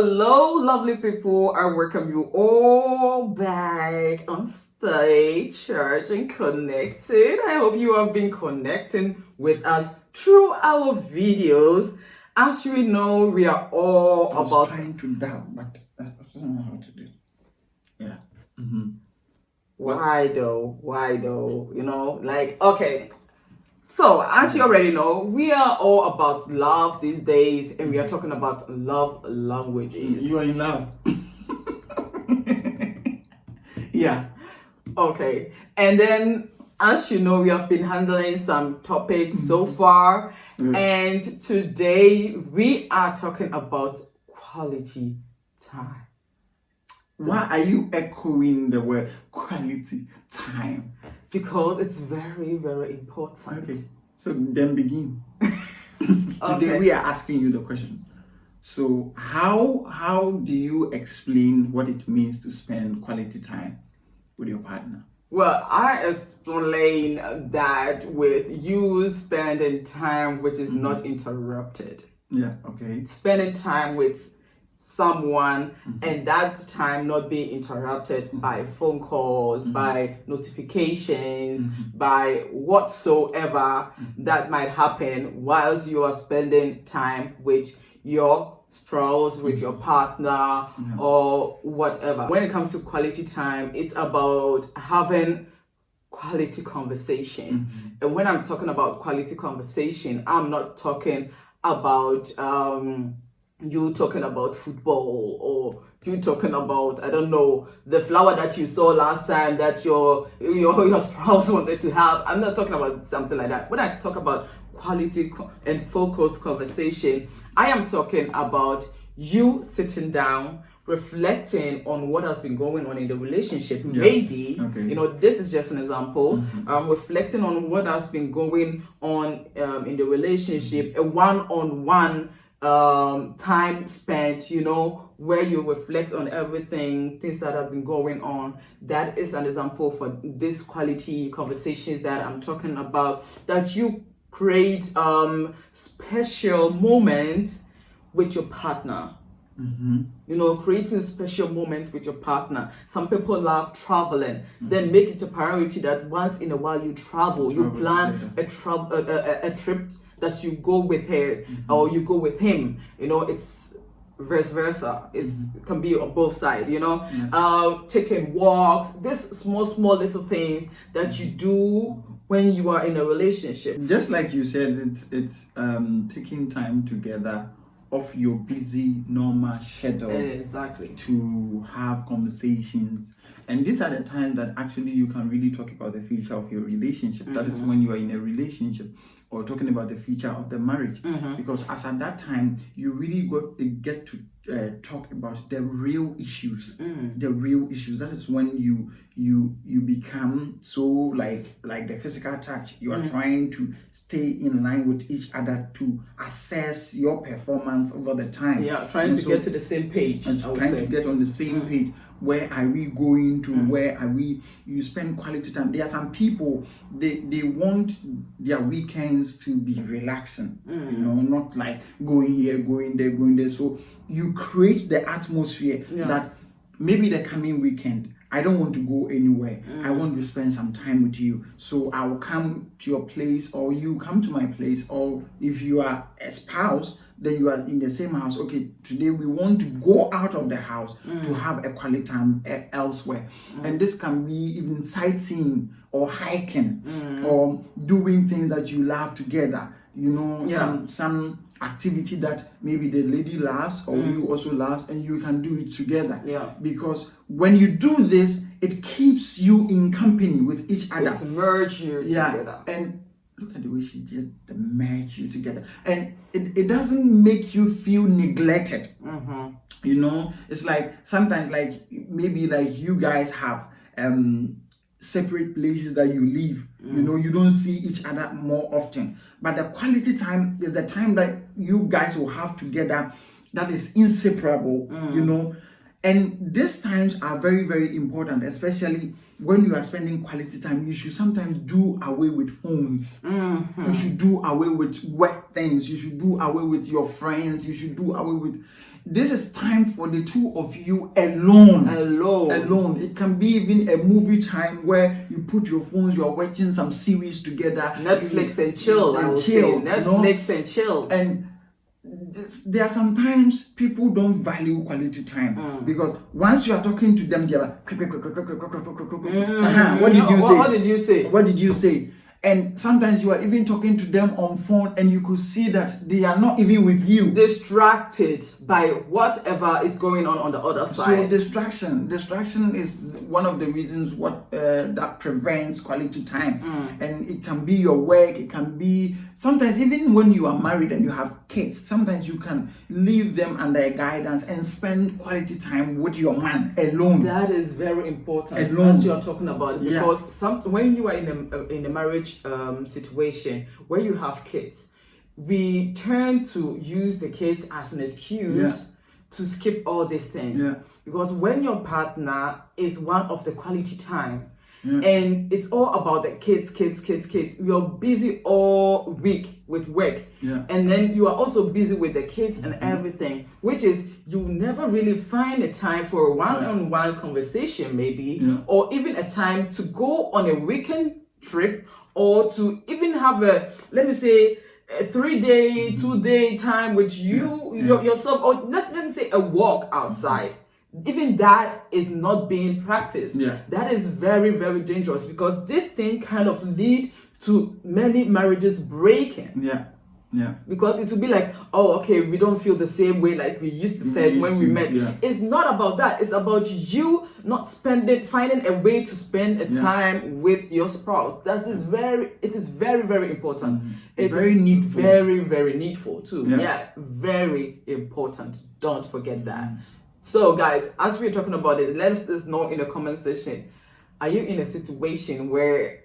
Hello, lovely people. I welcome you all back on stage, church, and connected. I hope you have been connecting with us through our videos. As you know, we are all I was about trying to doubt, but I don't know how to do it. Yeah. why though? You know, like okay. So, as you already know, we are all about love these days, and we are talking about love languages. You are in love. Yeah. Okay. And then, as you know, we have been handling some topics so far. And today we are talking about quality time. Why are you echoing the word quality time? Because it's very, very important. Okay. So then begin. Today we are asking you the question. So how do you explain what it means to spend quality time with your partner? Well, I explain that with you spending time which is not interrupted. Yeah, okay. Spending time with someone and that time not being interrupted by phone calls, by notifications, by whatsoever that might happen whilst you are spending time with your spouse, with your partner, or whatever. When it comes to quality time, it's about having quality conversation. And when I'm talking about quality conversation, I'm not talking about you talking about football, or you talking about, I don't know, the flower that you saw last time that your spouse wanted to have. I'm not talking about something like that. When I talk about quality and focused conversation, I am talking about you sitting down, reflecting on what has been going on in the relationship. Maybe, you know, this is just an example. Reflecting on what has been going on in the relationship, a one-on-one time spent, you know, where you reflect on everything, things that have been going on. That is an example for this quality conversations that I'm talking about, that you create special moments with your partner. You know, creating special moments with your partner. Some people love traveling. Then make it a priority that once in a while you travel you plan a trip that you go with her or you go with him. You know, it's vice versa. It can be on both sides, you know. Taking walks, this small little things that you do when you are in a relationship. Just like you said, it's taking time together off your busy normal schedule, exactly, to have conversations. And these are the times that actually you can really talk about the future of your relationship. That is when you are in a relationship, or talking about the future of the marriage, because as at that time you really get to talk about the real issues. The real issues. That is when you become so like the physical touch. You are trying to stay in line with each other to assess your performance over the time. Trying to get to the same page. To get on the same page. Where are we going to? Where are we? You spend quality time. There are some people, they want their weekends to be relaxing, you know, not like going here, going there. So you create the atmosphere that maybe the coming weekend, I don't want to go anywhere. I want to spend some time with you. So I will come to your place, or you come to my place, or if you are a spouse, then you are in the same house. Okay, today we want to go out of the house to have a quality time elsewhere. And this can be even sightseeing or hiking or doing things that you love together. You know, some activity that maybe the lady loves or you also loves, and you can do it together. Because when you do this, it keeps you in company with each other. It's merge you together. And look at the way she just merged you together. And it doesn't make you feel neglected. You know, it's like sometimes, like maybe like you guys have separate places that you live. You know, you don't see each other more often. But the quality time is the time that you guys will have together that is inseparable, you know. And these times are very, very important, especially when you are spending quality time. You should sometimes do away with phones. You should do away with work things. You should do away with your friends. You should do away with this is time for the two of you alone. Alone. It can be even a movie time where you put your phones, you are watching some series together. Netflix and chill. Netflix and chill. And there are sometimes people don't value quality time because once you are talking to them, they're like, what did you say? What did you say? What did you say? And sometimes you are even talking to them on phone and you could see that they are not even with you. Distracted by whatever is going on the other side. So distraction is one of the reasons that prevents quality time. And it can be your work, it can be sometimes even when you are married and you have kids, sometimes you can leave them under a guidance and spend quality time with your man alone. That is very important alone. As you are talking about it, because when you are in a marriage situation where you have kids, we tend to use the kids as an excuse to skip all these things. Because when your partner is one of the quality time, and it's all about the kids. You're busy all week with work, and then you are also busy with the kids and everything, which is you never really find a time for a one-on-one conversation, maybe, or even a time to go on a weekend trip, or to even have a, let me say, a 3-day, 2-day time with yourself, or let me say a walk outside. Even that is not being practiced. That is very, very dangerous, because this thing kind of lead to many marriages breaking. Because it will be like, oh, okay, we don't feel the same way like we used to feel when we met. It's not about that. It's about you not finding a way to spend a time with your spouse. It is very, very important. It's very needful. Very, very needful too. Very important. Don't forget that. So guys, as we're talking about it, let us know in the comment section, are you in a situation where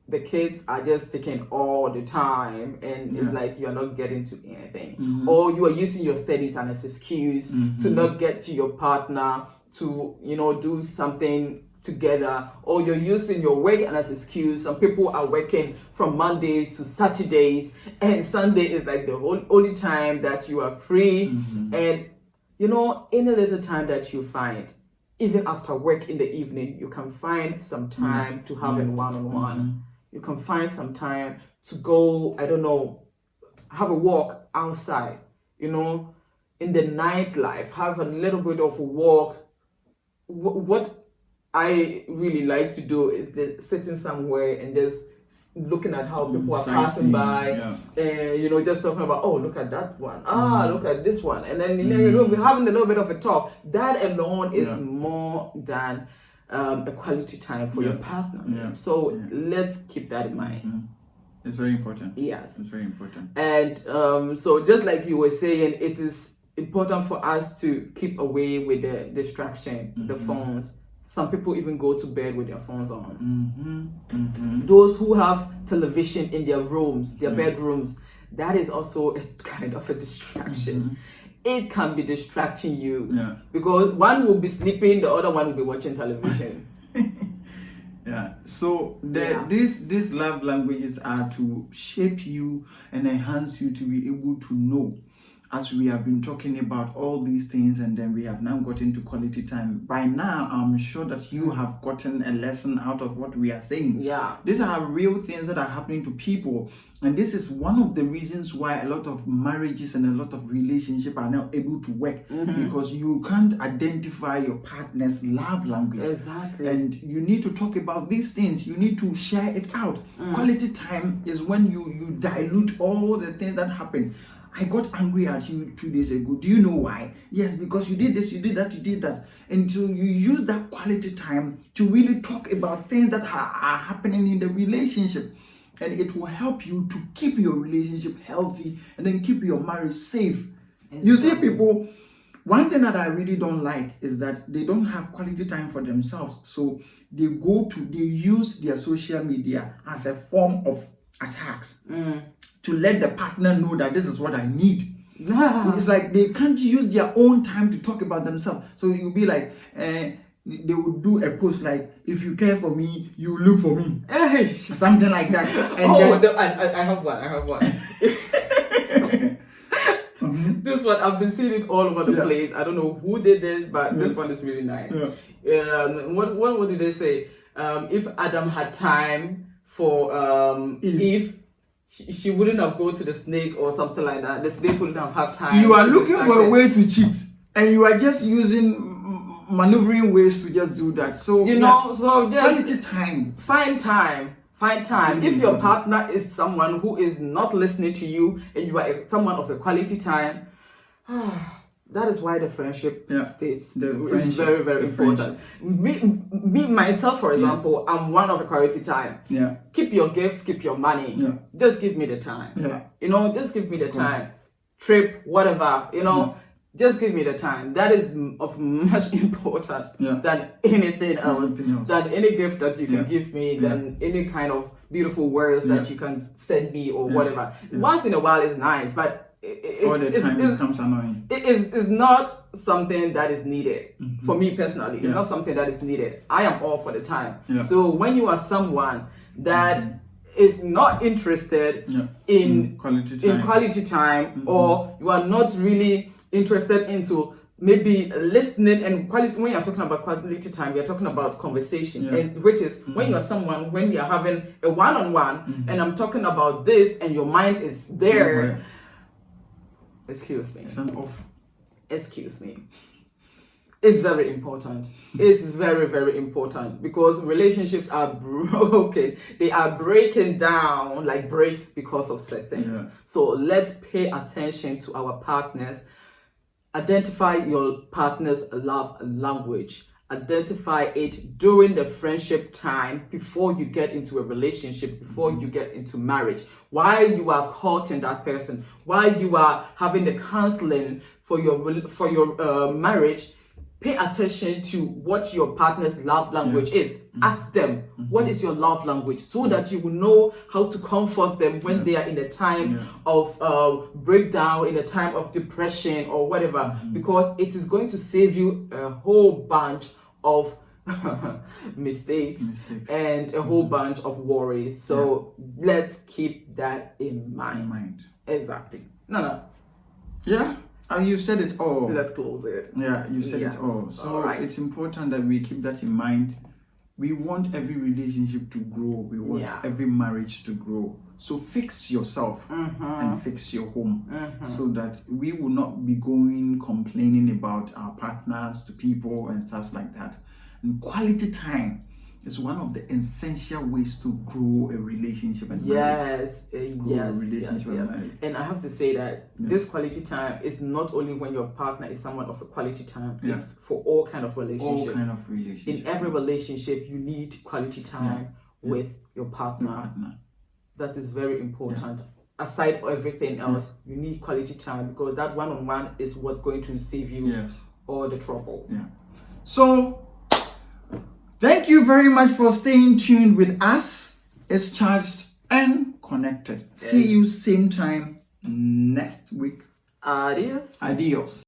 the kids are just taking all the time and it's like you're not getting to anything, or you are using your studies as an excuse to not get to your partner to do something together, or you're using your work as an excuse. Some people are working from Monday to Saturdays, and Sunday is like the only time that you are free. And any little time that you find, even after work in the evening, you can find some time to have a one-on-one. You can find some time to go, I don't know, have a walk outside, in the nightlife, have a little bit of a walk. What I really like to do is sitting somewhere and just looking at how people are passing by, and just talking about, oh, look at that one, look at this one, and then we're having a little bit of a talk. That alone is more than a quality time for your partner. So let's keep that in mind. It's very important. Yes, it's very important. And so just like you were saying, it is important for us to keep away with the distraction, the phones. Some people even go to bed with their phones on. Those who have television in their rooms, their bedrooms, that is also a kind of a distraction. It can be distracting you because one will be sleeping, the other one will be watching television. So these love languages are to shape you and enhance you to be able to know, as we have been talking about all these things, and then we have now gotten to quality time. By now, I'm sure that you have gotten a lesson out of what we are saying. These are real things that are happening to people, and this is one of the reasons why a lot of marriages and a lot of relationships are now able to work, because you can't identify your partner's love language. Exactly. And you need to talk about these things. You need to share it out. Quality time is when you dilute all the things that happen. I got angry at you 2 days ago. Do you know why? Yes, because you did this, you did that, you did that. And so you use that quality time to really talk about things that are happening in the relationship. And it will help you to keep your relationship healthy and then keep your marriage safe. Exactly. You see, people, one thing that I really don't like is that they don't have quality time for themselves. So they use their social media as a form of attacks to let the partner know that this is what I need. It's like they can't use their own time to talk about themselves. So you'll be like, they will do a post like, if you care for me, you look for me. Something like that. And I have one. This one, I've been seeing it all over the place. I don't know who did this, but this one is really nice. What did they say? If Adam had time for Eve, she wouldn't have gone to the snake or something like that. The snake wouldn't have had time. You are looking for a way to cheat, and you are just using maneuvering ways to just do that. So so just quality time. Find time. If your partner is someone who is not listening to you, and you are someone of a quality time, that is why the friendship stays. It's very, very important. Me myself, for example, I'm one of a quality time. Keep your gifts, keep your money. Just give me the time. Just give me the time. Trip, whatever, just give me the time. That is of much important than anything else, than any gift that you can give me, than any kind of beautiful words that you can send me or whatever. Once in a while is nice, but it becomes annoying. It's not something that is needed. For me personally, it's not something that is needed. I am all for the time. So when you are someone that is not interested in quality time, or you are not really interested into maybe listening and quality. When you're talking about quality time, you're talking about conversation, and which is when you're someone, when we are having a one-on-one, and I'm talking about this, and your mind is there. Excuse me. It's an off. Excuse me. It's very important. It's very, very important, because relationships are broken. They are breaking down like bricks because of certain things. So let's pay attention to our partners. Identify your partner's love language. Identify it during the friendship time, before you get into a relationship, before you get into marriage. While you are courting that person, while you are having the counseling for your marriage, pay attention to what your partner's love language is. Ask them, what is your love language? So that you will know how to comfort them when they are in a time of breakdown, in a time of depression or whatever, because it is going to save you a whole bunch of mistakes and a whole bunch of worries. So let's keep that in mind. Exactly. No. Yeah. And you've said it all. Let's close it. Yeah, you said it all. So it's important that we keep that in mind. We want every relationship to grow. We want every marriage to grow. So fix yourself and fix your home, so that we will not be going complaining about our partners to people and stuff like that. And quality time is one of the essential ways to grow a relationship and marriage. Yes. And I have to say that this quality time is not only when your partner is someone of a quality time. It's for all kind of relationship. In every relationship, you need quality time with your partner. That is very important. Aside everything else, you need quality time, because that one-on-one is what's going to save you all the trouble. So thank you very much for staying tuned with us. It's Charged and Connected. See you same time next week. Adios.